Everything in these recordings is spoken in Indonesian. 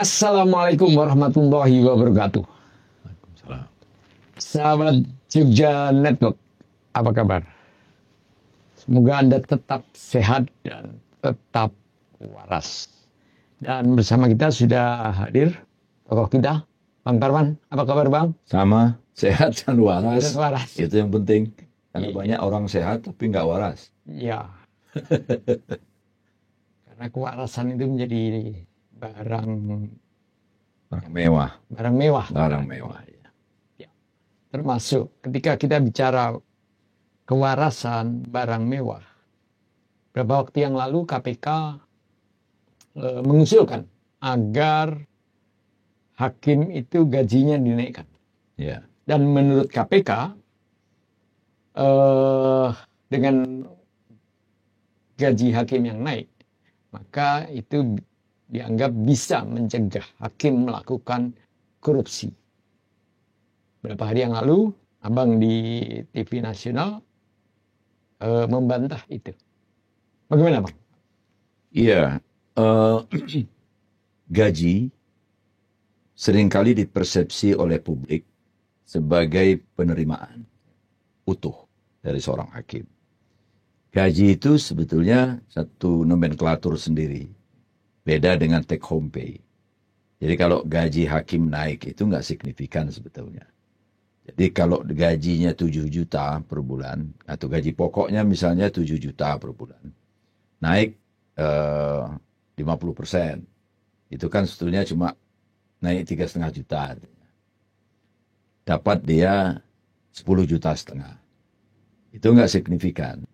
Assalamualaikum warahmatullahi wabarakatuh. Waalaikumsalam. Sahabat Jogja Network, apa kabar? Semoga Anda tetap sehat dan tetap waras. Dan bersama kita sudah hadir tokoh kita, Bang Tarman. Apa kabar, Bang? Sama, sehat dan waras. Dan waras. Itu yang penting. Karena Iya. banyak orang sehat tapi nggak waras. Ya. Karena kewarasan itu menjadi barang Mewah. mewah. Barang mewah. Ya. Termasuk ketika kita bicara kewarasan barang mewah. Beberapa waktu yang lalu KPK mengusulkan agar hakim itu gajinya dinaikkan. Ya. Dan menurut KPK dengan gaji hakim yang naik, maka itu dianggap bisa mencegah hakim melakukan korupsi. Beberapa hari yang lalu, Abang di TV nasional membantah itu. Bagaimana, Bang? Iya. Gaji seringkali dipersepsi oleh publik sebagai penerimaan utuh dari seorang hakim. Gaji itu sebetulnya satu nomenklatur sendiri. Beda dengan take home pay. Jadi kalau gaji hakim naik itu nggak signifikan sebetulnya. Jadi kalau gajinya 7 juta per bulan, atau gaji pokoknya misalnya 7 juta per bulan, naik 50%. Itu kan sebetulnya cuma naik 3,5 juta. Dapat dia 10,5 juta. Itu nggak signifikan.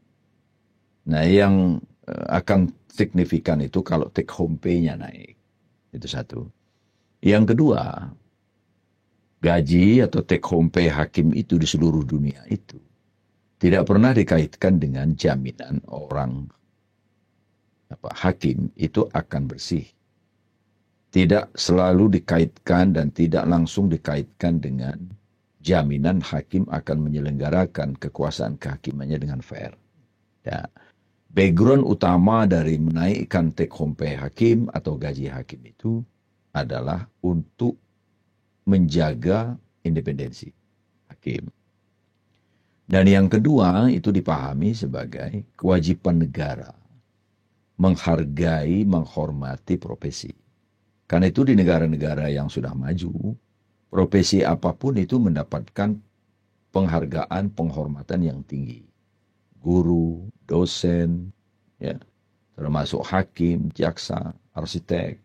Nah, yang akan signifikan itu kalau take home pay-nya naik. Itu satu. Yang kedua, gaji atau take home pay hakim itu di seluruh dunia itu tidak pernah dikaitkan dengan jaminan orang hakim itu akan bersih. Tidak selalu dikaitkan dan tidak langsung dikaitkan dengan jaminan hakim akan menyelenggarakan kekuasaan kehakimannya dengan fair. Ya. Background utama dari menaikkan take home pay hakim atau gaji hakim itu adalah untuk menjaga independensi hakim. Dan yang kedua itu dipahami sebagai kewajiban negara menghargai, menghormati profesi. Karena itu di negara-negara yang sudah maju, profesi apapun itu mendapatkan penghargaan, penghormatan yang tinggi. Guru, dosen, ya, termasuk hakim, jaksa, arsitek.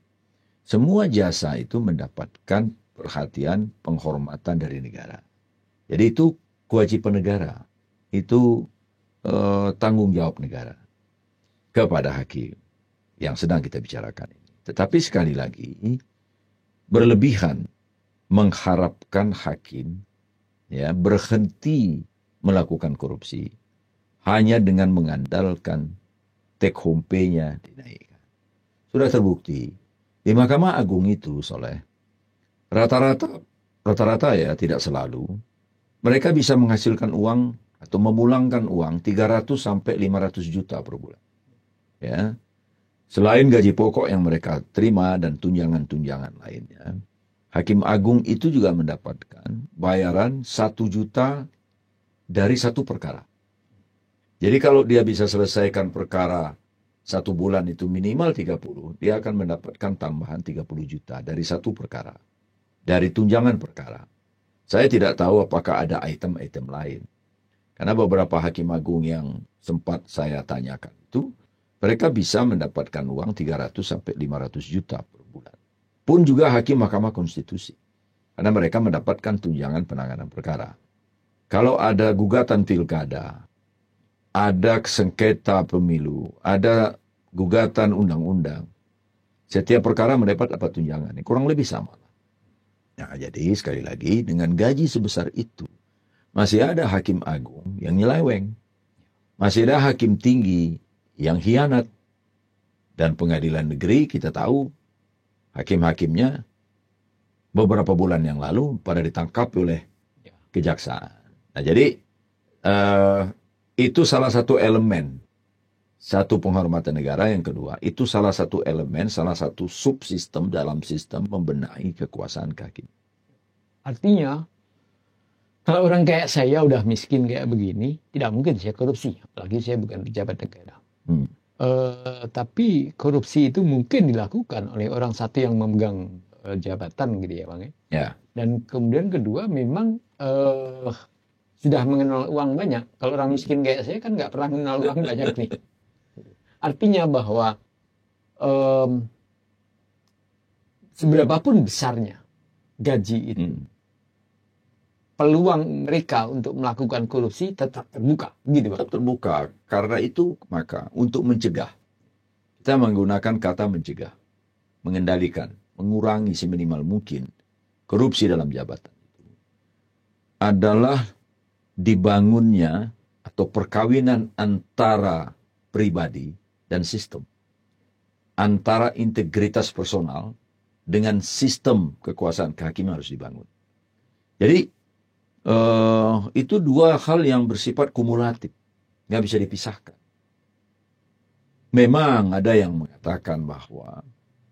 Semua jasa itu mendapatkan perhatian, penghormatan dari negara. Jadi itu kewajiban negara. Itu tanggung jawab negara kepada hakim yang sedang kita bicarakan ini. Tetapi sekali lagi, berlebihan mengharapkan hakim ya berhenti melakukan korupsi hanya dengan mengandalkan take home pay-nya dinaikkan. Sudah terbukti di Mahkamah Agung itu, Soleh, rata-rata ya, tidak selalu, mereka bisa menghasilkan uang atau memulangkan uang 300 sampai 500 juta per bulan. Ya. Selain gaji pokok yang mereka terima dan tunjangan-tunjangan lainnya, Hakim Agung itu juga mendapatkan bayaran 1 juta dari satu perkara. Jadi kalau dia bisa selesaikan perkara 1 bulan itu minimal 30, dia akan mendapatkan tambahan 30 juta dari satu perkara. Dari tunjangan perkara. Saya tidak tahu apakah ada item-item lain. Karena beberapa Hakim Agung yang sempat saya tanyakan itu, mereka bisa mendapatkan uang 300 sampai 500 juta per bulan. Pun juga Hakim Mahkamah Konstitusi. Karena mereka mendapatkan tunjangan penanganan perkara. Kalau ada gugatan pilkada, ada sengketa pemilu, ada gugatan undang-undang, setiap perkara mendapat tunjangan. Kurang lebih sama. Nah, jadi sekali lagi dengan gaji sebesar itu, masih ada Hakim Agung yang nyeleweng. Masih ada hakim tinggi yang khianat. Dan pengadilan negeri kita tahu hakim-hakimnya beberapa bulan yang lalu pada ditangkap oleh kejaksaan. Nah, jadi itu salah satu elemen Satu, penghormatan negara. Yang kedua, itu salah satu elemen, salah satu subsistem dalam sistem membenahi kekuasaan kehakiman. Artinya, kalau orang kayak saya udah miskin kayak begini, tidak mungkin saya korupsi. Apalagi saya bukan pejabat negara. Tapi korupsi itu mungkin dilakukan oleh orang satu yang memegang jabatan gitu ya Bang. Ya. Dan kemudian kedua memang sudah mengenal uang banyak. Kalau orang miskin kayak saya kan nggak pernah mengenal uang banyak nih. Artinya bahwa seberapapun besarnya gaji itu, peluang mereka untuk melakukan korupsi tetap terbuka, gitu Pak. Tetap terbuka. Karena itu maka untuk mencegah, kita menggunakan kata mencegah, mengendalikan, mengurangi seminimal mungkin korupsi dalam jabatan adalah dibangunnya atau perkawinan antara pribadi dan sistem, antara integritas personal dengan sistem kekuasaan kehakiman harus dibangun. Jadi itu dua hal yang bersifat kumulatif, nggak bisa dipisahkan. Memang ada yang mengatakan bahwa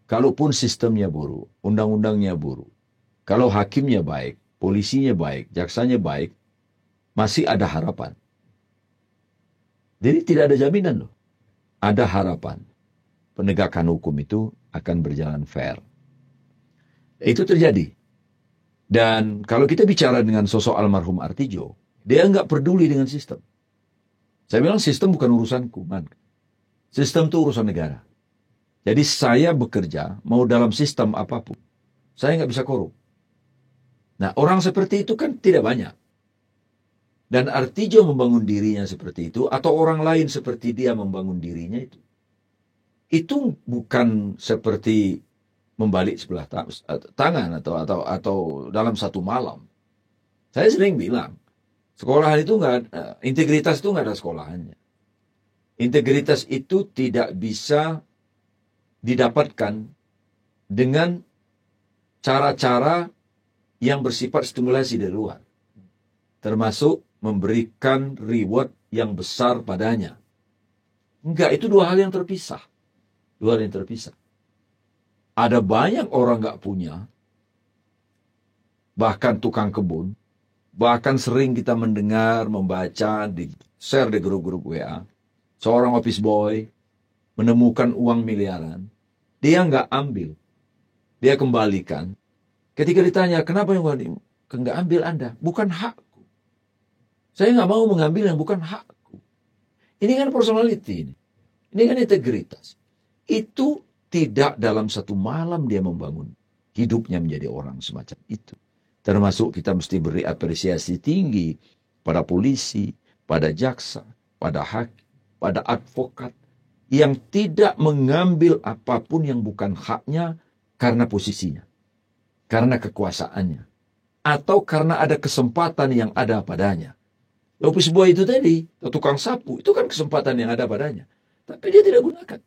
kalaupun sistemnya buruk, undang-undangnya buruk, kalau hakimnya baik, polisinya baik, jaksanya baik, masih ada harapan. Jadi tidak ada jaminan loh. Ada harapan. Penegakan hukum itu akan berjalan fair. Itu terjadi. Dan kalau kita bicara dengan sosok almarhum Artijo, dia nggak peduli dengan sistem. Saya bilang sistem bukan urusanku, man. Sistem itu urusan negara. Jadi saya bekerja, mau dalam sistem apapun, saya nggak bisa korup. Nah, orang seperti itu kan tidak banyak. Dan Artijo membangun dirinya seperti itu, atau orang lain seperti dia membangun dirinya itu. Itu bukan seperti membalik sebelah tangan atau dalam satu malam. Saya sering bilang, sekolahan itu integritas itu nggak ada sekolahannya. Integritas itu tidak bisa didapatkan dengan cara-cara yang bersifat stimulasi dari luar, termasuk memberikan reward yang besar padanya. Enggak, itu dua hal yang terpisah. Dua hal yang terpisah. Ada banyak orang nggak punya, bahkan tukang kebun, bahkan sering kita mendengar, membaca, di-share di grup-grup WA, seorang office boy menemukan uang miliaran, dia nggak ambil, dia kembalikan. Ketika ditanya, kenapa yang nggak ambil Anda? Bukan hakku. Saya nggak mau mengambil yang bukan hakku. Ini kan personality, ini kan integritas. Itu tidak dalam satu malam dia membangun hidupnya menjadi orang semacam itu. Termasuk kita mesti beri apresiasi tinggi pada polisi, pada jaksa, pada hakim, pada advokat yang tidak mengambil apapun yang bukan haknya karena posisinya, karena kekuasaannya, atau karena ada kesempatan yang ada padanya. Office boy itu tadi, tukang sapu, itu kan kesempatan yang ada padanya. Tapi dia tidak gunakan.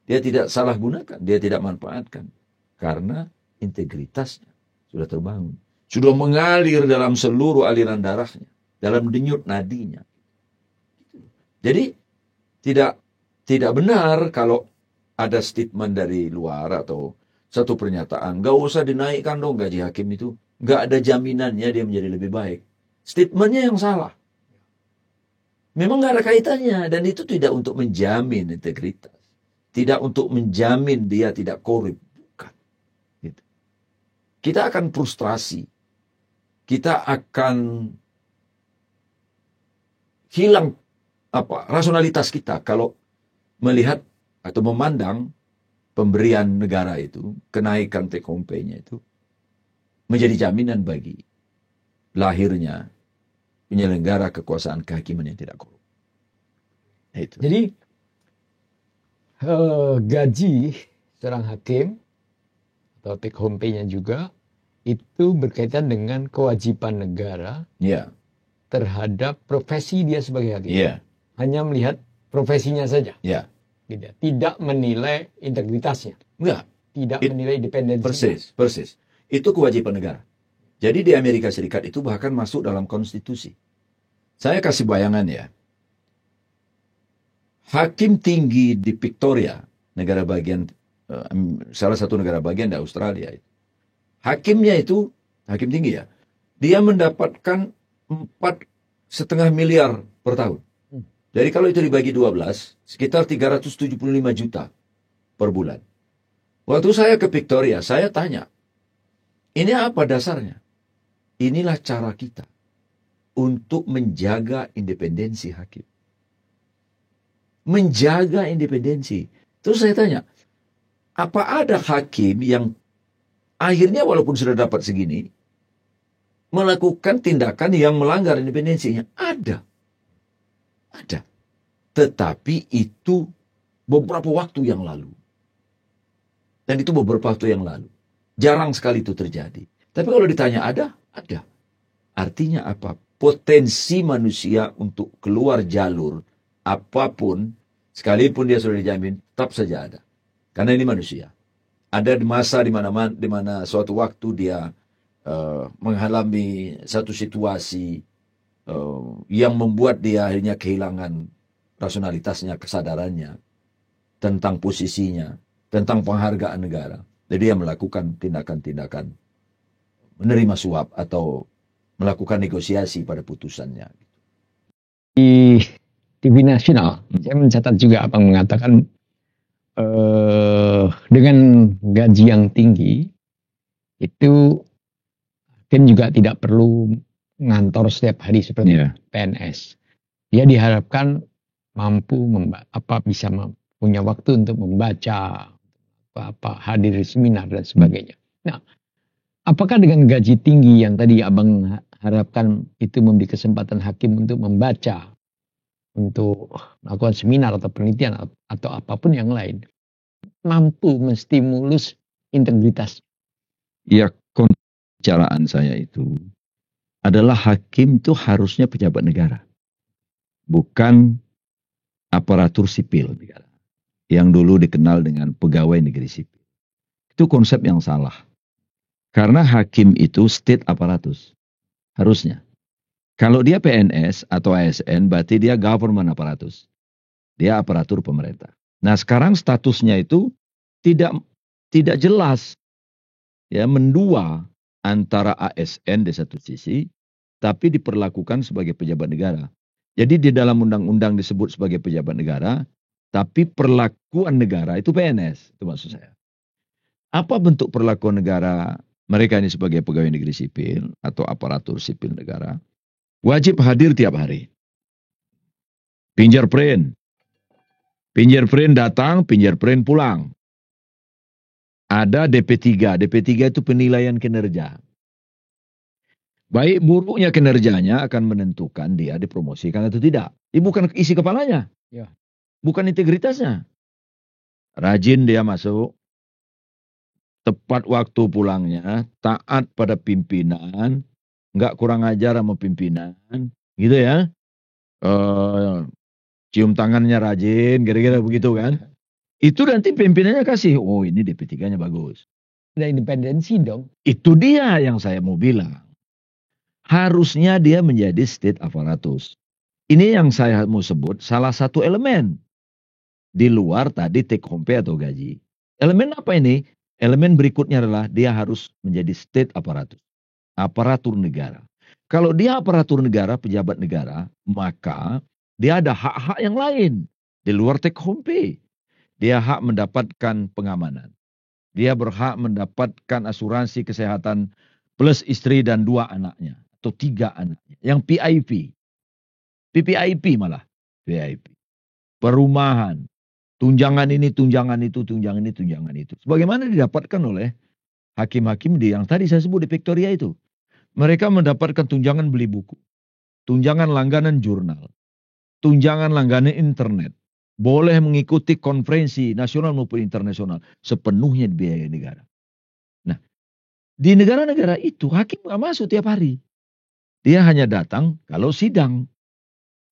Dia tidak salah gunakan, dia tidak manfaatkan. Karena integritasnya sudah terbangun. Sudah mengalir dalam seluruh aliran darahnya, dalam denyut nadinya. Jadi tidak benar kalau ada statement dari luar atau satu pernyataan, gak usah dinaikkan dong gaji hakim itu. Gak ada jaminannya dia menjadi lebih baik. Statementnya yang salah. Memang gak ada kaitannya. Dan itu tidak untuk menjamin integritas. Tidak untuk menjamin dia tidak korup. Bukan. Gitu. Kita akan frustrasi. Kita akan hilang rasionalitas kita kalau melihat atau memandang pemberian negara itu, kenaikan take home pay-nya itu menjadi jaminan bagi lahirnya penyelenggara kekuasaan kehakiman yang tidak korup. Itu. Jadi gaji seorang hakim atau take home pay-nya juga itu berkaitan dengan kewajiban negara terhadap profesi dia sebagai hakim. Hanya melihat profesinya saja. Gitu. Tidak menilai integritasnya. Enggak. Tidak menilai independensinya. Persis. Itu kewajiban negara. Jadi di Amerika Serikat itu bahkan masuk dalam konstitusi. Saya kasih bayangan ya. hakim tinggi di Victoria, negara bagian salah satu negara bagian di Australia. Hakimnya itu hakim tinggi ya. Dia mendapatkan 4,5 miliar per tahun. Jadi kalau itu dibagi 12, sekitar 375 juta per bulan. Waktu saya ke Victoria, saya tanya, ini apa dasarnya? Inilah cara kita untuk menjaga independensi hakim. Menjaga independensi. Terus saya tanya, apa ada hakim yang akhirnya walaupun sudah dapat segini, melakukan tindakan yang melanggar independensinya? Ada. Ada. Tetapi itu beberapa waktu yang lalu. Dan itu beberapa waktu yang lalu. Jarang sekali itu terjadi. Tapi kalau ditanya ada? Ada. Artinya apa? Potensi manusia untuk keluar jalur apapun, sekalipun dia sudah dijamin, tetap saja ada. Karena ini manusia. Ada masa di mana suatu waktu dia mengalami satu situasi yang membuat dia akhirnya kehilangan rasionalitasnya, kesadarannya tentang posisinya, tentang penghargaan negara. Jadi dia melakukan tindakan-tindakan menerima suap atau melakukan negosiasi pada putusannya. Di TV nasional, saya mencatat juga abang mengatakan dengan gaji yang tinggi itu hakim juga tidak perlu ngantor setiap hari seperti PNS. Dia diharapkan mampu bisa punya waktu untuk membaca, hadir seminar dan sebagainya. Nah, apakah dengan gaji tinggi yang tadi abang harapkan itu memberi kesempatan hakim untuk membaca, untuk melakukan seminar atau penelitian atau apapun yang lain, mampu menstimulus integritas? Ya, pembicaraan saya itu adalah hakim itu harusnya pejabat negara, bukan aparatur sipil negara yang dulu dikenal dengan pegawai negeri sipil. Itu konsep yang salah. Karena hakim itu state aparatus. Harusnya. Kalau dia PNS atau ASN, berarti dia government aparatus. Dia aparatur pemerintah. Nah, sekarang statusnya itu tidak jelas. Ya, mendua antara ASN di satu sisi, tapi diperlakukan sebagai pejabat negara. Jadi di dalam undang-undang disebut sebagai pejabat negara, tapi perlakuan negara itu PNS. Itu maksud saya. Apa bentuk perlakuan negara mereka ini sebagai pegawai negeri sipil atau aparatur sipil negara? Wajib hadir tiap hari. Fingerprint datang, fingerprint pulang. Ada DP3. DP3 itu penilaian kinerja. Baik buruknya kinerjanya akan menentukan dia dipromosikan atau tidak. Ini bukan isi kepalanya. Ya. Bukan integritasnya. Rajin dia masuk. Tepat waktu pulangnya. Taat pada pimpinan. Nggak kurang ajar sama pimpinan. Gitu ya. Cium tangannya rajin. Kira-kira begitu kan. Itu nanti pimpinannya kasih. Oh, ini DP3-nya bagus. Ada independensi dong. Itu dia yang saya mau bilang. Harusnya dia menjadi state aparatus. Ini yang saya mau sebut salah satu elemen. Di luar tadi take home pay atau gaji. Elemen apa ini? Elemen berikutnya adalah dia harus menjadi state aparatus. Aparatur negara. Kalau dia aparatur negara, pejabat negara, maka dia ada hak-hak yang lain. Di luar take home pay. Dia hak mendapatkan pengamanan. Dia berhak mendapatkan asuransi kesehatan plus istri dan 2 anaknya. Atau 3 anaknya. Yang PIP. PPIP malah. PIP. Perumahan. Tunjangan ini, tunjangan itu, tunjangan ini, tunjangan itu. Sebagaimana didapatkan oleh hakim-hakim yang tadi saya sebut di Victoria itu. Mereka mendapatkan tunjangan beli buku. Tunjangan langganan jurnal. Tunjangan langganan internet. Boleh mengikuti konferensi nasional maupun internasional. Sepenuhnya biaya negara. Nah, di negara-negara itu hakim nggak masuk tiap hari. Dia hanya datang kalau sidang.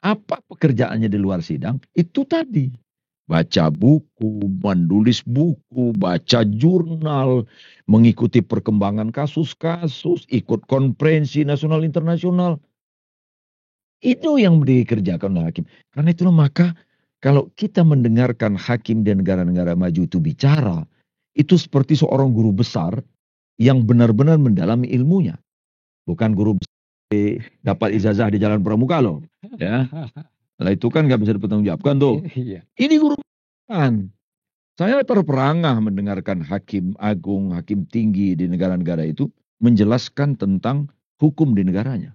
Apa pekerjaannya di luar sidang? Itu tadi. Baca buku, menulis buku, baca jurnal, mengikuti perkembangan kasus-kasus, ikut konferensi nasional internasional. Itu yang dikerjakan oleh hakim. Karena itulah maka Kalau kita mendengarkan hakim di negara-negara maju itu bicara, itu seperti seorang guru besar yang benar-benar mendalami ilmunya. Bukan guru besar dapat ijazah di Jalan Pramuka loh. Ya. Nah, itu kan nggak bisa dipertanggungjawabkan tuh. Iya. Ini guru besar. Saya terperangah mendengarkan hakim agung, hakim tinggi di negara-negara itu menjelaskan tentang hukum di negaranya.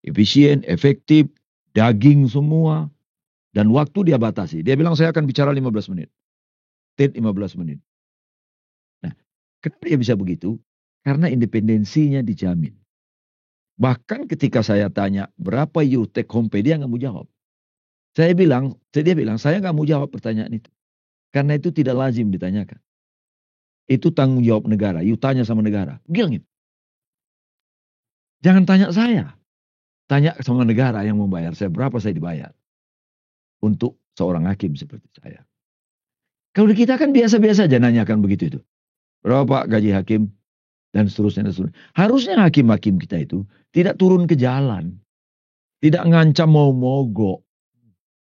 Efisien, efektif, daging semua. Dan waktu dia batasi. Dia bilang saya akan bicara 15 menit. 15 menit. Nah, kenapa dia bisa begitu? Karena independensinya dijamin. Bahkan ketika saya tanya, berapa you take home pay, dia nggak mau jawab. Dia bilang, saya nggak mau jawab pertanyaan itu. Karena itu tidak lazim ditanyakan. Itu tanggung jawab negara. You tanya sama negara. Bilang gitu. Jangan tanya saya. Tanya sama negara yang membayar saya, berapa saya dibayar. Untuk seorang hakim seperti saya. Kalau di kita kan biasa-biasa aja nanyakan begitu itu. Berapa Pak gaji hakim? Dan seterusnya, dan seterusnya. Harusnya hakim-hakim kita itu tidak turun ke jalan. Tidak ngancam mau mogok.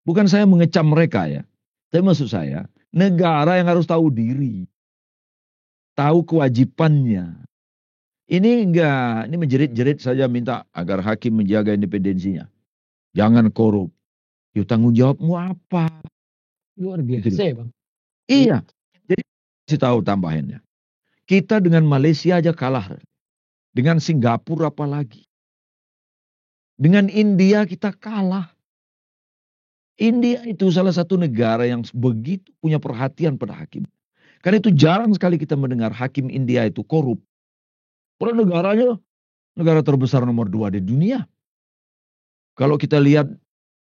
Bukan saya mengecam mereka ya. Tapi maksud saya, negara yang harus tahu diri. Tahu kewajibannya. Ini enggak, ini menjerit-jerit saja minta agar hakim menjaga independensinya. Jangan korup. Yuk tanggung jawabmu apa? Luar biasa Gitu. ya Bang. Iya. Jadi kasih tahu tambahannya. Kita dengan Malaysia aja kalah. Dengan Singapura apalagi. Dengan India kita kalah. India itu salah satu negara yang begitu punya perhatian pada hakim. Karena itu jarang sekali kita mendengar hakim India itu korup. Padahal negaranya negara terbesar nomor 2 di dunia. Kalau kita lihat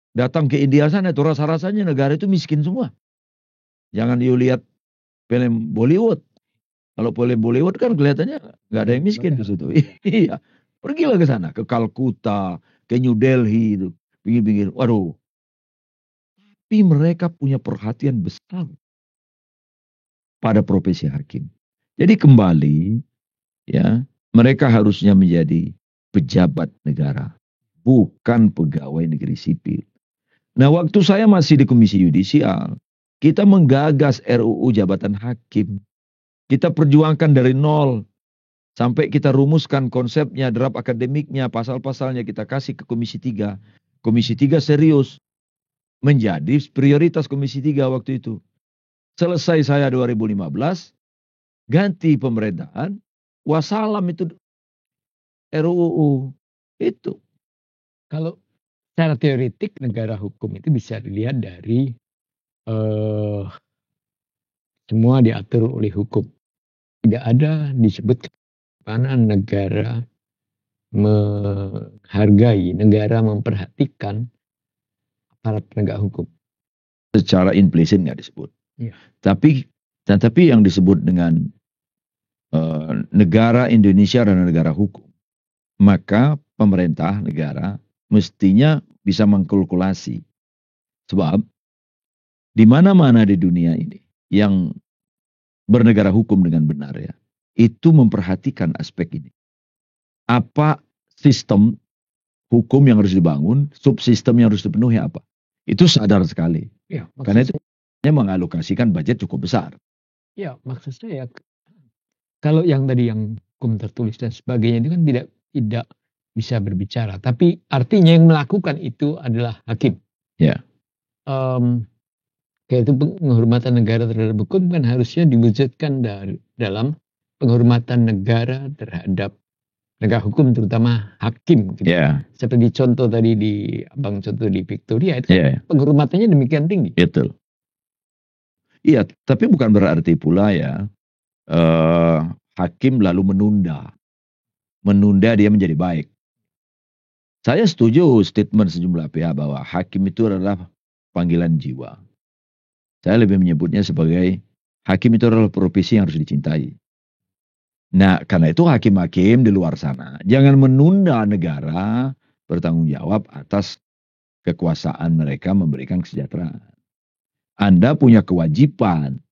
datang ke India sana itu rasa-rasanya negara itu miskin semua. Jangan you lihat film Bollywood. Kalau film Bollywood kan kelihatannya nggak ada yang miskin di situ. Iya. Pergilah ke sana, ke Kalkuta, ke New Delhi itu, pinggir-pinggir. Waduh. Tapi mereka punya perhatian besar pada profesi hakim. Jadi kembali ya, mereka harusnya menjadi pejabat negara, bukan pegawai negeri sipil. Nah, waktu saya masih di Komisi Yudisial, kita menggagas RUU jabatan hakim. Kita perjuangkan dari nol sampai kita rumuskan konsepnya, draft akademiknya, pasal-pasalnya kita kasih ke Komisi 3. Komisi 3 serius menjadi prioritas Komisi 3 waktu itu. Selesai saya 2015, ganti pemerintahan, wassalam itu RUU itu. Kalau secara teoretik negara hukum itu bisa dilihat dari semua diatur oleh hukum. Tidak ada disebut mana negara menghargai, negara memperhatikan aparat penegak hukum. Secara implisit nggak disebut. Iya. Tapi yang disebut dengan negara Indonesia dan negara hukum, maka pemerintah negara mestinya bisa mengkalkulasi. Sebab di mana-mana di dunia ini yang bernegara hukum dengan benar ya, itu memperhatikan aspek ini. Apa sistem hukum yang harus dibangun, subsistem yang harus dipenuhi apa? Itu sadar sekali. Ya, Karena itu mengalokasikan budget cukup besar. Ya, maksud saya kalau yang tadi yang hukum tertulis dan sebagainya itu kan tidak bisa berbicara, tapi artinya yang melakukan itu adalah hakim. Ya. Kayak itu penghormatan negara terhadap hukum kan harusnya diwujudkan dalam penghormatan negara terhadap penegak hukum, terutama hakim. Gitu. Ya. Seperti contoh tadi abang contoh di Victoria itu Ya. penghormatannya demikian tinggi. Betul. Iya, tapi bukan berarti pula ya hakim lalu menunda dia menjadi baik. Saya setuju statement sejumlah pihak bahwa hakim itu adalah panggilan jiwa. Saya lebih menyebutnya sebagai hakim itu adalah profesi yang harus dicintai. Nah, karena itu hakim-hakim di luar sana jangan menunda negara bertanggung jawab atas kekuasaan mereka memberikan kesejahteraan. Anda punya kewajiban.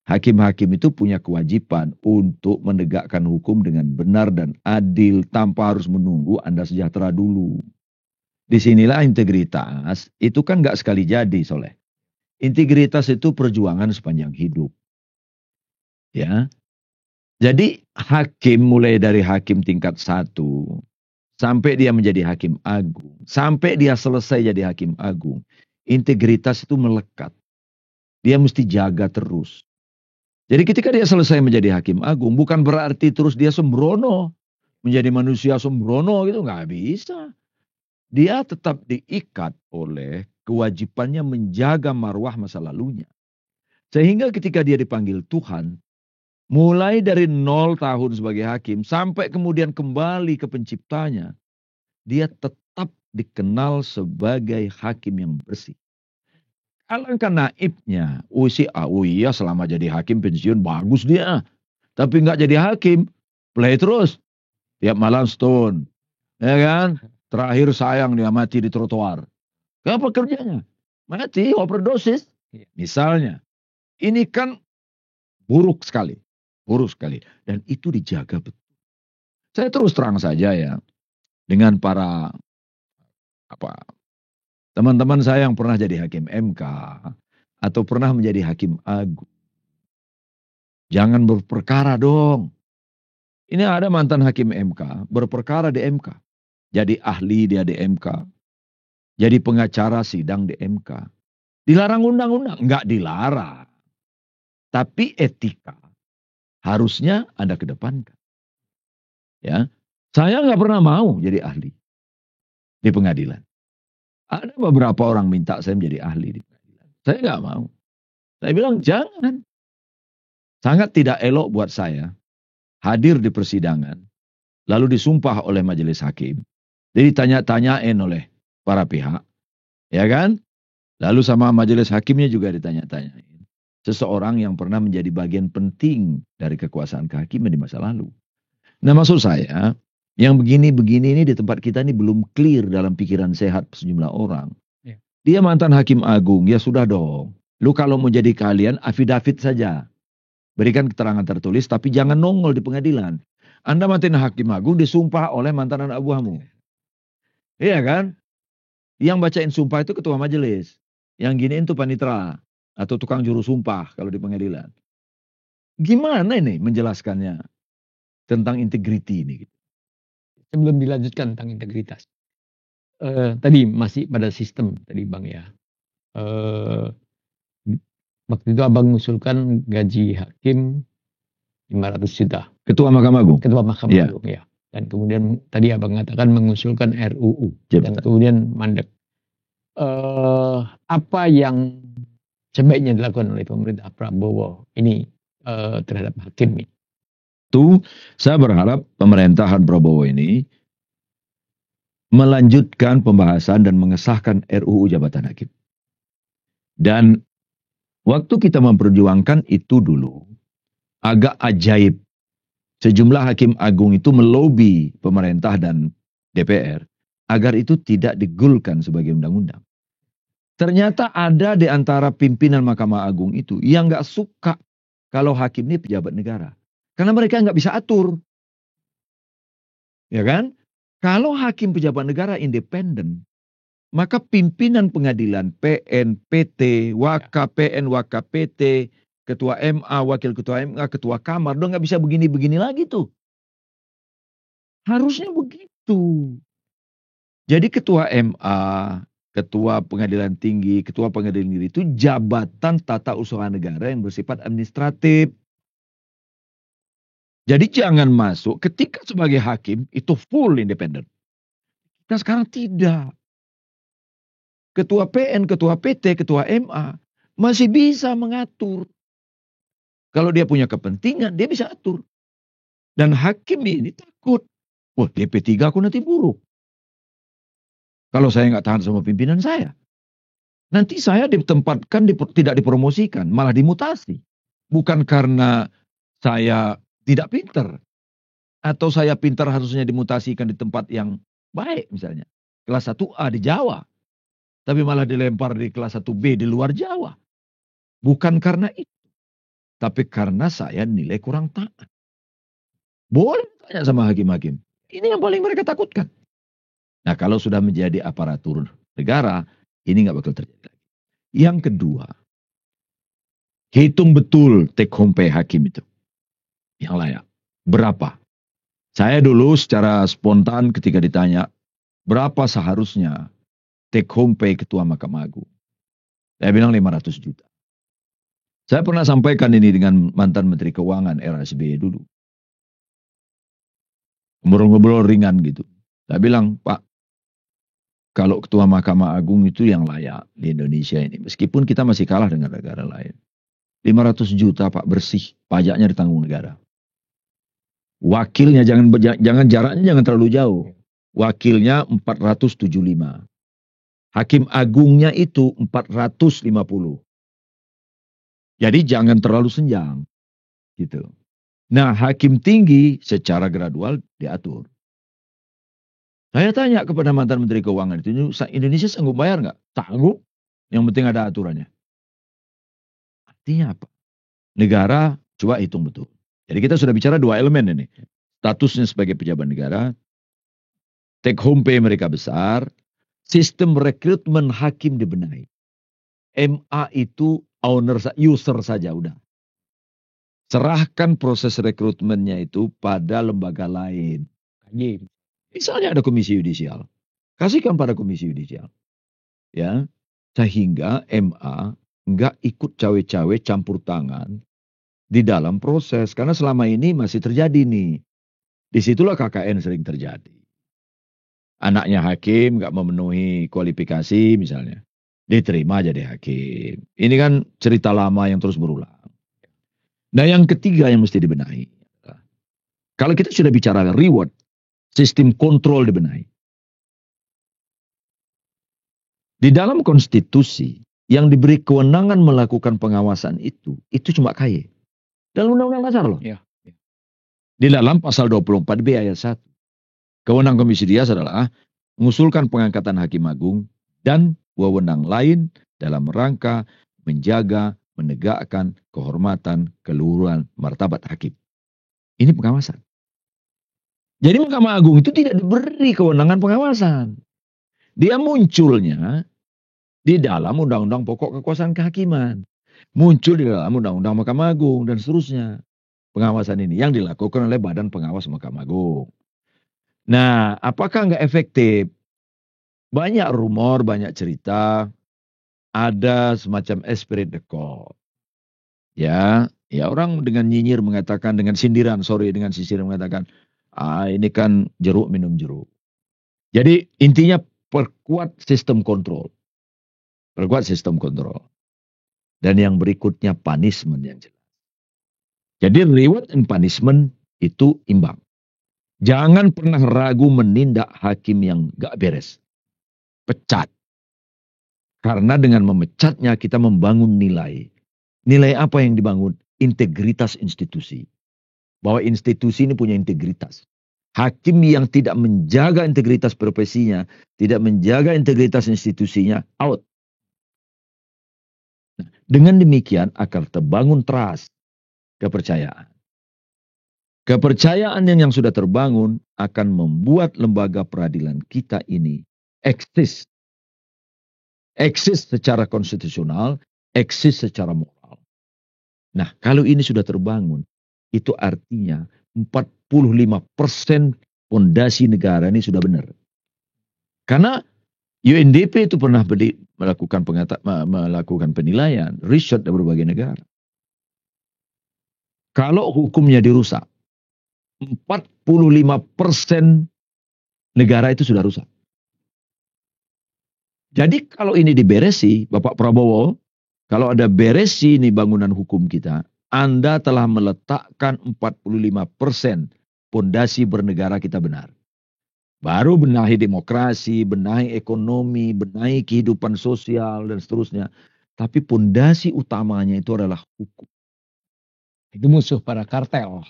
Hakim-hakim itu punya kewajiban untuk menegakkan hukum dengan benar dan adil tanpa harus menunggu Anda sejahtera dulu. Disinilah integritas itu kan nggak sekali jadi, Soleh. Integritas itu perjuangan sepanjang hidup. Ya. Jadi hakim mulai dari hakim tingkat 1 sampai dia menjadi hakim agung, sampai dia selesai jadi hakim agung, integritas itu melekat. Dia mesti jaga terus. Jadi ketika dia selesai menjadi hakim agung, bukan berarti terus dia sembrono, menjadi manusia sembrono gitu, nggak bisa. Dia tetap diikat oleh kewajibannya menjaga marwah masa lalunya. Sehingga ketika dia dipanggil Tuhan, mulai dari 0 tahun sebagai hakim sampai kemudian kembali ke penciptanya, dia tetap dikenal sebagai hakim yang bersih. Alangkah naibnya, iya selama jadi hakim pensiun bagus dia. Tapi nggak jadi hakim, play terus. Tiap malam stone. Ya kan? Terakhir sayang dia mati di trotoar. Apa kerjanya? Mati, overdosis. Misalnya. Ini kan buruk sekali. Buruk sekali. Dan itu dijaga betul. Saya terus terang saja ya. Dengan para teman-teman saya yang pernah jadi hakim MK. Atau pernah menjadi hakim agung. Jangan berperkara dong. Ini ada mantan hakim MK. Berperkara di MK. Jadi ahli dia di MK. Jadi pengacara sidang di MK. Dilarang undang-undang? Enggak dilarang. Tapi etika harusnya Anda kedepankan. Ya, saya nggak pernah mau jadi ahli di pengadilan. Ada beberapa orang minta saya menjadi ahli di pengadilan. Saya nggak mau. Saya bilang jangan. Sangat tidak elok buat saya hadir di persidangan, lalu disumpah oleh majelis hakim. Jadi tanya-tanyain oleh para pihak, ya kan? Lalu sama majelis hakimnya juga ditanya-tanyain. Seseorang yang pernah menjadi bagian penting dari kekuasaan kehakiman di masa lalu. Nah maksud saya, yang begini-begini ini di tempat kita ini belum clear dalam pikiran sehat sejumlah orang. Ya. Dia mantan hakim agung, ya sudah dong. Lu kalau mau jadi kalian, afidavit saja. Berikan keterangan tertulis, tapi jangan nongol di pengadilan. Anda mantan hakim agung disumpah oleh mantan anak buahmu. Iya kan? Yang bacain sumpah itu ketua majelis. Yang giniin itu panitera. Atau tukang juru sumpah kalau di pengadilan. Gimana ini menjelaskannya tentang integriti ini? Sebelum dilanjutkan tentang integritas. Tadi masih pada sistem tadi Bang ya. Waktu itu Abang mengusulkan gaji hakim 500 juta. Ketua Mahkamah Agung. Ketua Mahkamah Ya. Agung ya. Dan kemudian tadi Abang mengatakan mengusulkan RUU. Ya, Dan betul. kemudian mandek. Apa yang sebaiknya dilakukan oleh pemerintah Prabowo ini terhadap hakim ini? Itu saya berharap pemerintahan Prabowo ini melanjutkan pembahasan dan mengesahkan RUU jabatan hakim. Dan waktu kita memperjuangkan itu dulu, agak ajaib. Sejumlah hakim agung itu melobi pemerintah dan DPR agar itu tidak digulkan sebagai undang-undang. Ternyata ada di antara pimpinan Mahkamah Agung itu yang nggak suka kalau hakim ini pejabat negara. Karena mereka nggak bisa atur. Ya kan? Kalau hakim pejabat negara independen, maka pimpinan pengadilan PN, PT, WKPN, WKPT, Ketua MA, Wakil Ketua MA, Ketua Kamar, udah nggak bisa begini-begini lagi tuh. Harusnya begitu. Jadi Ketua MA, Ketua Pengadilan Tinggi, Ketua Pengadilan Tinggi itu jabatan tata usaha negara yang bersifat administratif. Jadi jangan masuk ketika sebagai hakim itu full independen. Nah sekarang tidak. Ketua PN, Ketua PT, Ketua MA masih bisa mengatur. Kalau dia punya kepentingan, dia bisa atur. Dan hakim ini takut. Wah, DP3 aku nanti buruk. Kalau saya nggak tahan sama pimpinan saya. Nanti saya ditempatkan, tidak dipromosikan, malah dimutasi. Bukan karena saya tidak pintar. Atau saya pintar harusnya dimutasikan di tempat yang baik misalnya. Kelas 1A di Jawa. Tapi malah dilempar di kelas 1B di luar Jawa. Bukan karena itu. Tapi karena saya nilai kurang taat. Boleh tanya sama hakim-hakim. Ini yang paling mereka takutkan. Nah kalau sudah menjadi aparatur negara, ini nggak bakal terjadi lagi. Yang kedua, Hitung betul take home pay hakim itu yang layak. Berapa? Saya dulu secara spontan ketika ditanya, berapa seharusnya take home pay ketua Mahkamah Agung? Saya bilang 500 juta. Saya pernah sampaikan ini dengan mantan Menteri Keuangan era SBY dulu. Ngobrol-ngobrol ringan gitu. Saya bilang, Pak, kalau ketua Mahkamah Agung itu yang layak di Indonesia ini. Meskipun kita masih kalah dengan negara lain. 500 juta Pak bersih, pajaknya ditanggung negara. Wakilnya jangan jaraknya jangan terlalu jauh. Wakilnya 475. Hakim agungnya itu 450. Jadi jangan terlalu senjang. Gitu. Nah, hakim tinggi secara gradual diatur. Saya tanya kepada mantan Menteri Keuangan itu, Indonesia sanggup bayar nggak? Sanggup. Yang penting ada aturannya. Artinya apa? Negara coba hitung betul. Jadi kita sudah bicara dua elemen ini. Statusnya sebagai pejabat negara, take home pay mereka besar, sistem rekrutmen hakim dibenahi. MA itu user saja udah. Serahkan proses rekrutmennya itu pada lembaga lain. Misalnya ada komisi yudisial. Kasihkan pada komisi yudisial. Ya, sehingga MA nggak ikut cawe-cawe campur tangan di dalam proses. Karena selama ini masih terjadi nih. Disitulah KKN sering terjadi. Anaknya hakim nggak memenuhi kualifikasi misalnya. Diterima jadi hakim. Ini kan cerita lama yang terus berulang. Nah yang ketiga yang mesti dibenahi. Kalau kita sudah bicara reward, sistem kontrol dibenahi. Di dalam konstitusi yang diberi kewenangan melakukan pengawasan itu cuma KY. Dalam undang-undang dasar loh. Ya. Di dalam pasal 24B ayat 1. Kewenangan Komisi Yudisial adalah mengusulkan pengangkatan hakim agung dan wewenang lain dalam rangka menjaga, menegakkan kehormatan, keluhuran, martabat hakim. Ini pengawasan. Jadi Mahkamah Agung itu tidak diberi kewenangan pengawasan. Dia munculnya di dalam Undang-Undang Pokok Kekuasaan Kehakiman. Muncul di dalam Undang-Undang Mahkamah Agung dan seterusnya. Pengawasan ini yang dilakukan oleh Badan Pengawas Mahkamah Agung. Nah, apakah nggak efektif? Banyak rumor, banyak cerita. Ada semacam esprit de corps. Ya orang dengan nyinyir mengatakan, dengan sindiran mengatakan, ini kan jeruk minum jeruk. Jadi intinya perkuat sistem kontrol. Perkuat sistem kontrol. Dan yang berikutnya punishment yang jelas. Jadi reward and punishment itu imbang. Jangan pernah ragu menindak hakim yang gak beres. Pecat. Karena dengan memecatnya kita membangun nilai. Nilai apa yang dibangun? Integritas institusi. Bahwa institusi ini punya integritas. Hakim yang tidak menjaga integritas profesinya, tidak menjaga integritas institusinya, out. Nah, dengan demikian akan terbangun trust, kepercayaan. Kepercayaan yang sudah terbangun akan membuat lembaga peradilan kita ini eksis. Eksis secara konstitusional, eksis secara moral. Nah, kalau ini sudah terbangun, itu artinya 45% fondasi negara ini sudah benar. Karena UNDP itu pernah melakukan penilaian, riset dari berbagai negara. Kalau hukumnya dirusak, 45% negara itu sudah rusak. Jadi kalau ini diberesi, Bapak Prabowo, kalau ada beresi ini bangunan hukum kita, Anda telah meletakkan 45% fondasi bernegara kita benar. Baru benahi demokrasi, benahi ekonomi, benahi kehidupan sosial dan seterusnya. Tapi fondasi utamanya itu adalah hukum. Itu musuh para kartel.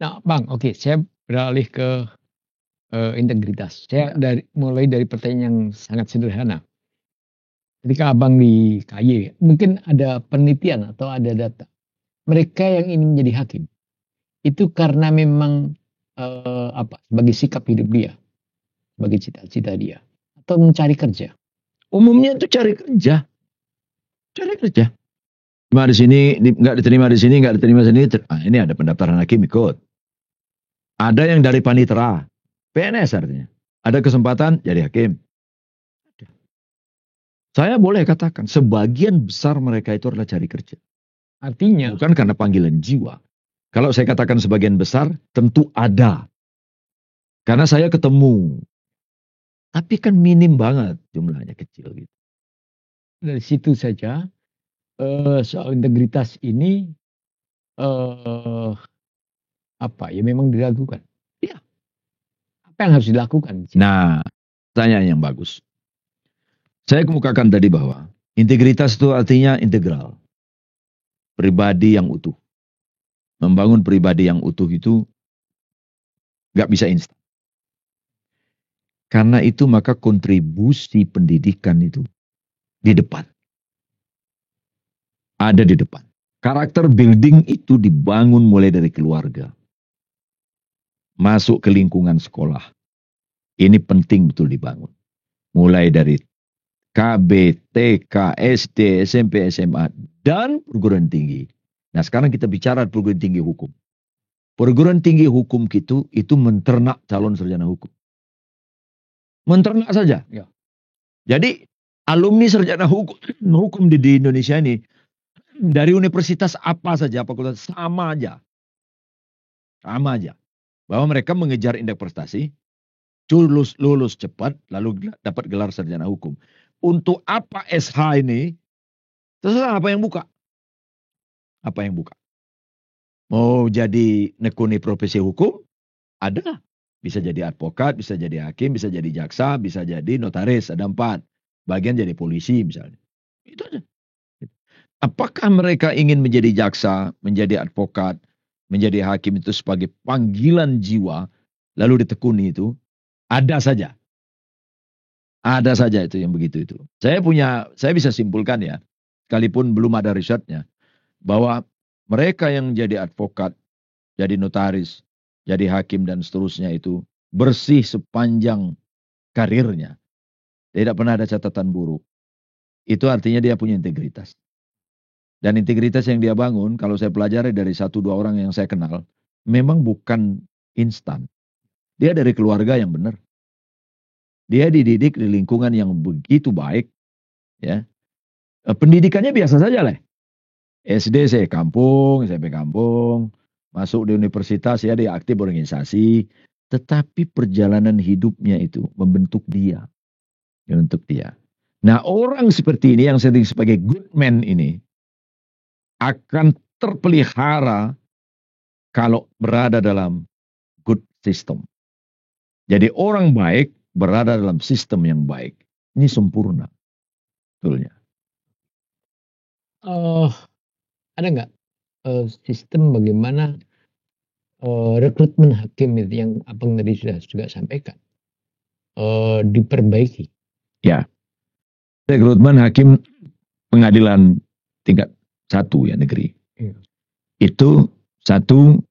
Nah, Bang, oke, saya beralih ke integritas. Saya mulai dari pertanyaan yang sangat sederhana. Ketika Abang di KY, mungkin ada penelitian atau ada data. Mereka yang ingin menjadi hakim, itu karena memang sebagai sikap hidup dia, sebagai cita-cita dia, atau mencari kerja. Umumnya itu cari kerja. Cari kerja. Cuma di sini nggak diterima di sini, nggak diterima di sini. Ini ada pendaftaran hakim ikut. Ada yang dari panitera, PNS artinya. Ada kesempatan jadi hakim. Saya boleh katakan sebagian besar mereka itu adalah cari kerja. Artinya, Bukan karena panggilan jiwa. Kalau saya katakan sebagian besar, tentu ada. Karena saya ketemu. Tapi kan minim banget jumlahnya, kecil gitu. dari situ saja soal integritas ini apa ya memang diragukan. Iya. Apa yang harus dilakukan? Nah, pertanyaan yang bagus. Saya kemukakan tadi bahwa integritas itu artinya integral. Pribadi yang utuh. Membangun pribadi yang utuh itu nggak bisa instan. Karena itu maka kontribusi pendidikan itu di depan. Ada di depan. Karakter building itu dibangun mulai dari keluarga. Masuk ke lingkungan sekolah. Ini penting betul dibangun. Mulai dari KB, TK, SD, SMP, SMA, dan perguruan tinggi. Nah sekarang kita bicara perguruan tinggi hukum. Perguruan tinggi hukum itu menternak calon sarjana hukum. Menternak saja. Ya. Jadi alumni sarjana hukum di Indonesia ini dari universitas apa saja, fakultas sama aja. Sama aja. Bahwa mereka mengejar indeks prestasi, lulus cepat, lalu dapat gelar sarjana hukum. Untuk apa SH ini? Terserah apa yang buka. Apa yang buka. Mau jadi nekuni profesi hukum? Ada. Bisa jadi advokat, bisa jadi hakim, bisa jadi jaksa, bisa jadi notaris. Ada 4. Bagian jadi polisi misalnya. Itu aja. Apakah mereka ingin menjadi jaksa, menjadi advokat, menjadi hakim itu sebagai panggilan jiwa, lalu ditekuni itu? Ada saja. Ada saja itu yang begitu itu. Saya bisa simpulkan ya, sekalipun belum ada risetnya, bahwa mereka yang jadi advokat, jadi notaris, jadi hakim dan seterusnya itu bersih sepanjang karirnya. Tidak pernah ada catatan buruk. Itu artinya dia punya integritas. Dan integritas yang dia bangun, kalau saya pelajari dari 1-2 orang yang saya kenal, memang bukan instan. Dia dari keluarga yang benar. Dia dididik di lingkungan yang begitu baik. Ya. Pendidikannya biasa saja lah. SD saya kampung, SMP kampung. Masuk di universitas ya dia aktif organisasi. Tetapi perjalanan hidupnya itu membentuk dia. Membentuk dia. Nah orang seperti ini yang sering sebagai good man ini, akan terpelihara kalau berada dalam good system. Jadi orang baik berada dalam sistem yang baik. Ini sempurna. Betulnya. Ada nggak sistem bagaimana rekrutmen hakim itu yang abang tadi sudah juga sampaikan diperbaiki? Ya. Rekrutmen hakim pengadilan tingkat 1 ya negeri. Iya. Itu 1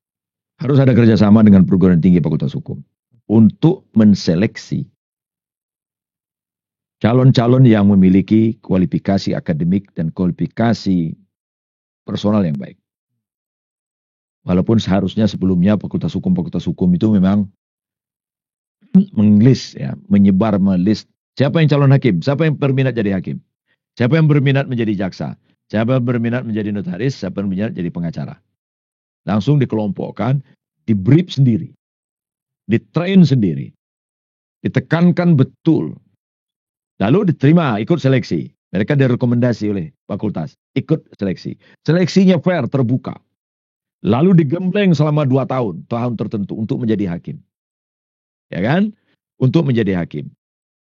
harus ada kerjasama dengan perguruan tinggi fakultas hukum untuk menseleksi calon-calon yang memiliki kualifikasi akademik dan kualifikasi personal yang baik. Walaupun seharusnya sebelumnya fakultas hukum itu memang mengelis ya, menyebar melis siapa yang calon hakim, siapa yang berminat jadi hakim, siapa yang berminat menjadi jaksa, siapa yang berminat menjadi notaris, siapa yang berminat jadi pengacara. Langsung dikelompokkan, di-brief sendiri, di-train sendiri, ditekankan betul. Lalu diterima, ikut seleksi. Mereka direkomendasi oleh fakultas, ikut seleksi. Seleksinya fair, terbuka. Lalu digembleng selama 2 tahun tertentu untuk menjadi hakim. Ya kan? Untuk menjadi hakim.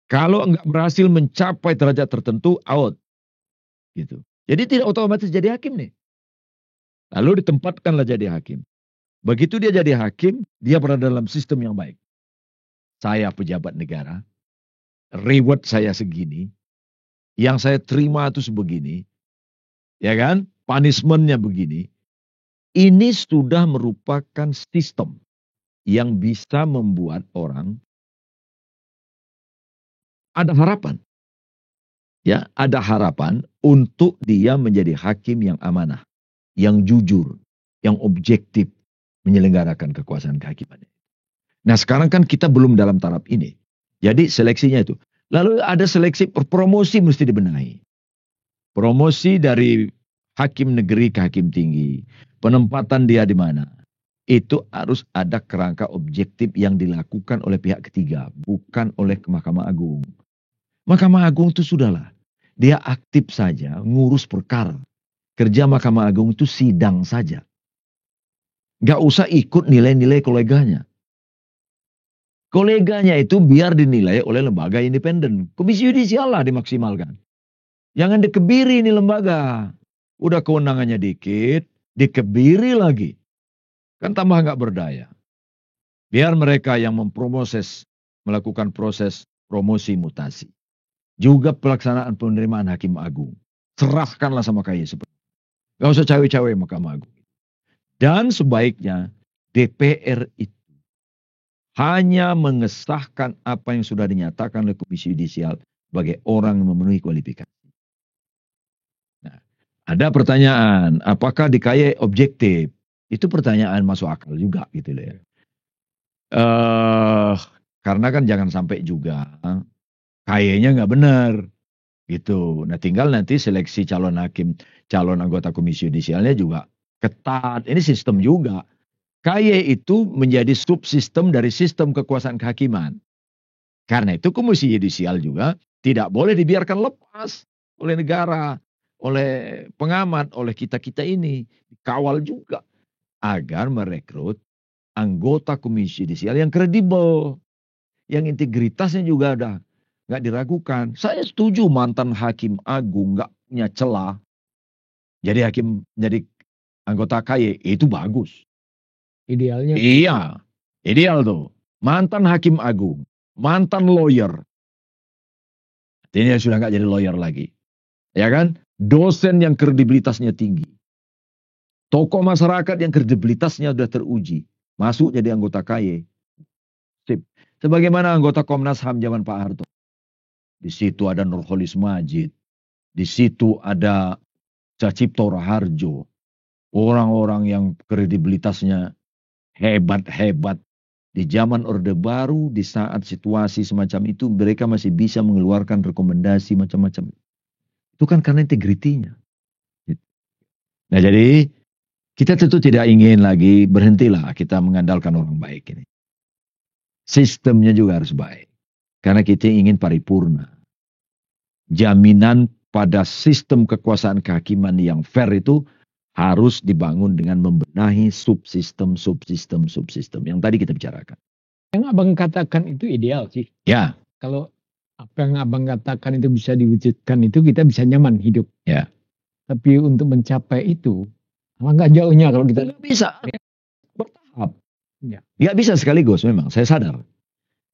Kalau enggak berhasil mencapai derajat tertentu, out. Gitu. Jadi tidak otomatis jadi hakim nih. Lalu ditempatkanlah jadi hakim. Begitu dia jadi hakim, dia berada dalam sistem yang baik. Saya pejabat negara, reward saya segini, yang saya terima itu sebegini, ya kan? Punishmentnya begini. Ini sudah merupakan sistem yang bisa membuat orang ada harapan. ya ada harapan untuk dia menjadi hakim yang amanah, yang jujur, yang objektif menyelenggarakan kekuasaan kehakimannya. Nah sekarang kan kita belum dalam taraf ini. Jadi seleksinya itu. Lalu ada seleksi promosi mesti dibenahi. Promosi dari hakim negeri ke hakim tinggi. Penempatan dia di mana. Itu harus ada kerangka objektif yang dilakukan oleh pihak ketiga. Bukan oleh Mahkamah Agung. Mahkamah Agung itu sudahlah. Dia aktif saja ngurus perkara. Kerja Mahkamah Agung itu sidang saja. Gak usah ikut nilai-nilai koleganya. Koleganya itu biar dinilai oleh lembaga independen. Komisi yudisial lah dimaksimalkan. Jangan dikebiri ini lembaga. Udah kewenangannya dikit, dikebiri lagi. Kan tambah nggak berdaya. Biar mereka yang memproses, melakukan proses promosi mutasi. Juga pelaksanaan penerimaan hakim agung. Serahkanlah sama KY seperti. Gak usah cawe-cawe Mahkamah Agung. Dan sebaiknya DPR itu hanya mengesahkan apa yang sudah dinyatakan oleh Komisi Yudisial sebagai orang yang memenuhi kualifikasi. Nah, ada pertanyaan, apakah di KY objektif? Itu pertanyaan masuk akal juga gitu loh ya. Karena kan jangan sampai juga KY-nya nggak benar gitu. Nah tinggal nanti seleksi calon hakim, calon anggota Komisi Yudisialnya juga ketat. Ini sistem juga. KY itu menjadi subsistem dari sistem kekuasaan kehakiman. Karena itu Komisi Yudisial juga tidak boleh dibiarkan lepas oleh negara, oleh pengamat, oleh kita-kita ini. Dikawal juga agar merekrut anggota Komisi Yudisial yang kredibel, yang integritasnya juga ada nggak diragukan. Saya setuju mantan hakim agung nggak punya celah. Jadi hakim, jadi anggota KY itu bagus. Idealnya. Iya, ideal tuh. Mantan hakim agung, mantan lawyer. Ini sudah nggak jadi lawyer lagi. Ya kan? Dosen yang kredibilitasnya tinggi. Tokoh masyarakat yang kredibilitasnya sudah teruji. Masuk jadi anggota KY. Sip. Sebagaimana anggota Komnas HAM zaman Pak Harto. Di situ ada Nurholis Majid. Di situ ada Cacipto Raharjo. Orang-orang yang kredibilitasnya hebat-hebat. Di zaman Orde Baru, di saat situasi semacam itu, mereka masih bisa mengeluarkan rekomendasi macam-macam. Itu kan karena integritinya. Nah jadi, kita tentu tidak ingin lagi berhentilah kita mengandalkan orang baik ini. Sistemnya juga harus baik. Karena kita ingin paripurna. Jaminan pada sistem kekuasaan kehakiman yang fair itu harus dibangun dengan membenahi subsistem yang tadi kita bicarakan. Yang abang katakan itu ideal sih. Ya. Kalau apa yang abang katakan itu bisa diwujudkan itu kita bisa nyaman hidup. Ya. Tapi untuk mencapai itu, nggak jauhnya kalau kita nggak bisa bertahap. Ya. Nggak bisa sekaligus memang, saya sadar.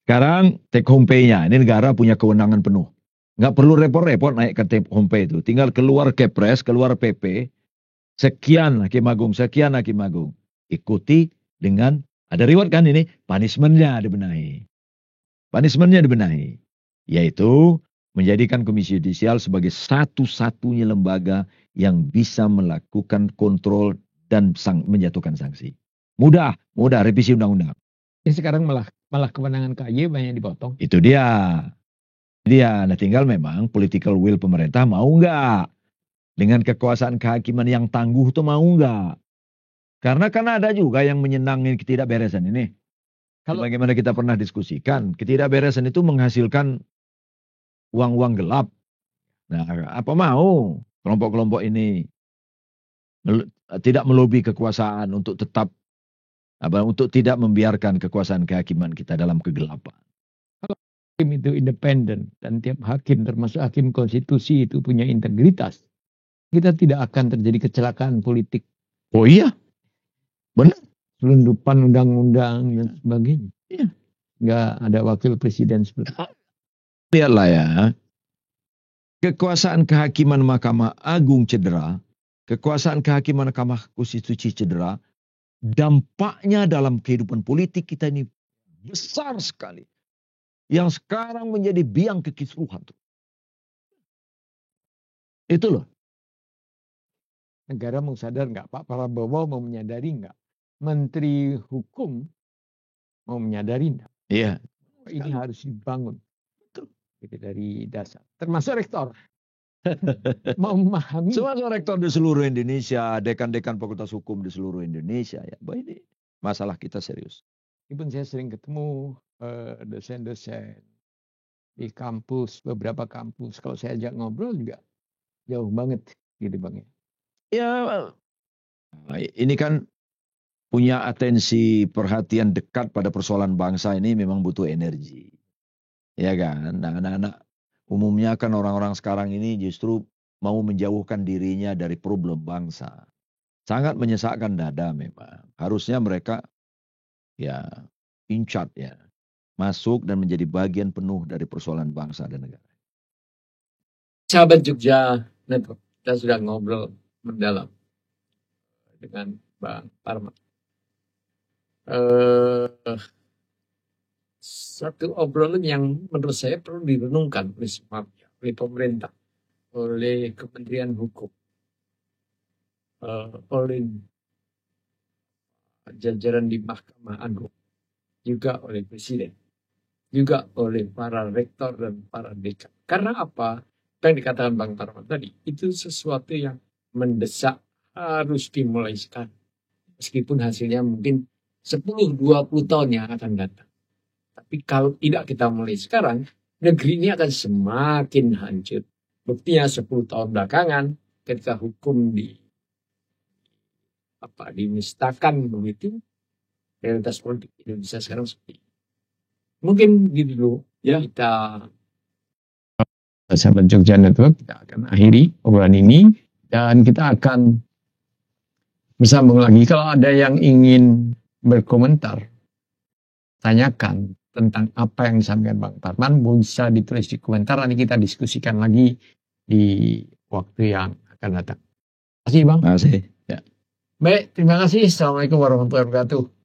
Sekarang take home pay-nya, ini negara punya kewenangan penuh. Nggak perlu repot-repot naik ke take home pay itu. Tinggal keluar Kepres, keluar PP, sekian hakim agung. Ikuti dengan, ada reward kan ini, punishment-nya dibenahi. Yaitu menjadikan Komisi Yudisial sebagai satu-satunya lembaga yang bisa melakukan kontrol dan menjatuhkan sanksi. Mudah revisi undang-undang. Ini sekarang malah kewenangan KY banyak dipotong. Itu dia. Nah tinggal memang political will pemerintah mau nggak dengan kekuasaan kehakiman yang tangguh tuh mau nggak? Karena kan ada juga yang menyenangi ketidakberesan ini. Kalau bagaimana kita pernah diskusikan, ketidakberesan itu menghasilkan uang-uang gelap. Nah, apa mau kelompok-kelompok ini tidak melobi kekuasaan untuk tetap untuk tidak membiarkan kekuasaan kehakiman kita dalam kegelapan. Hakim itu independen dan tiap hakim termasuk hakim konstitusi itu punya integritas. Kita tidak akan terjadi kecelakaan politik. Oh iya, benar. Selundupan undang-undang dan sebagainya. Iya. Nggak ada wakil presiden seperti itu. Lihatlah ya, kekuasaan kehakiman Mahkamah Agung cedera, kekuasaan kehakiman Mahkamah Konstitusi cedera, dampaknya dalam kehidupan politik kita ini besar sekali. Yang sekarang menjadi biang kekisruhan. Itu loh. Negara mau sadar nggak? Pak Prabowo mau menyadari nggak? Menteri Hukum mau menyadari nggak? Iya. Ini harus dibangun. Gitu, dari dasar. Termasuk rektor. Memahami. Semua rektor di seluruh Indonesia, dekan-dekan fakultas hukum di seluruh Indonesia ya. Bahwa ini masalah kita serius. Meskipun saya sering ketemu dosen-dosen di kampus, beberapa kampus. Kalau saya ajak ngobrol juga jauh banget gitu Bang ya. Ya, ini kan punya atensi perhatian dekat pada persoalan bangsa ini memang butuh energi. Ya kan? Nah, anak-anak umumnya kan orang-orang sekarang ini justru mau menjauhkan dirinya dari problem bangsa. Sangat menyesakkan dada memang. Harusnya mereka ya in charge ya. Masuk dan menjadi bagian penuh dari persoalan bangsa dan negara. Sahabat Jogja Network, kita sudah ngobrol mendalam dengan Bang Parman. Satu obrolan yang menurut saya perlu direnungkan oleh semua pihak, oleh pemerintah, oleh Kementerian Hukum, oleh jajaran di Mahkamah Agung, juga oleh Presiden, juga oleh para rektor dan para dekan. Karena apa? Yang dikatakan Bang Parman tadi, itu sesuatu yang mendesak, harus dimulai sekarang. Meskipun hasilnya mungkin 10-20 tahun yang akan datang. Tapi kalau tidak kita mulai sekarang, negeri ini akan semakin hancur. Buktinya 10 tahun belakangan, ketika hukum dinistakan begitu, realitas politik Indonesia sekarang seperti ini. Mungkin gitu dulu ya. Kita sahabat Jogja Network, kita akan akhiri obrolan ini dan kita akan bersambung lagi. Kalau ada yang ingin berkomentar, tanyakan tentang apa yang disampaikan Bang Parman, bisa ditulis di komentar, nanti kita diskusikan lagi di waktu yang akan datang. Terima kasih Bang. Terima kasih. Ya. Baik, terima kasih. Assalamualaikum warahmatullahi wabarakatuh.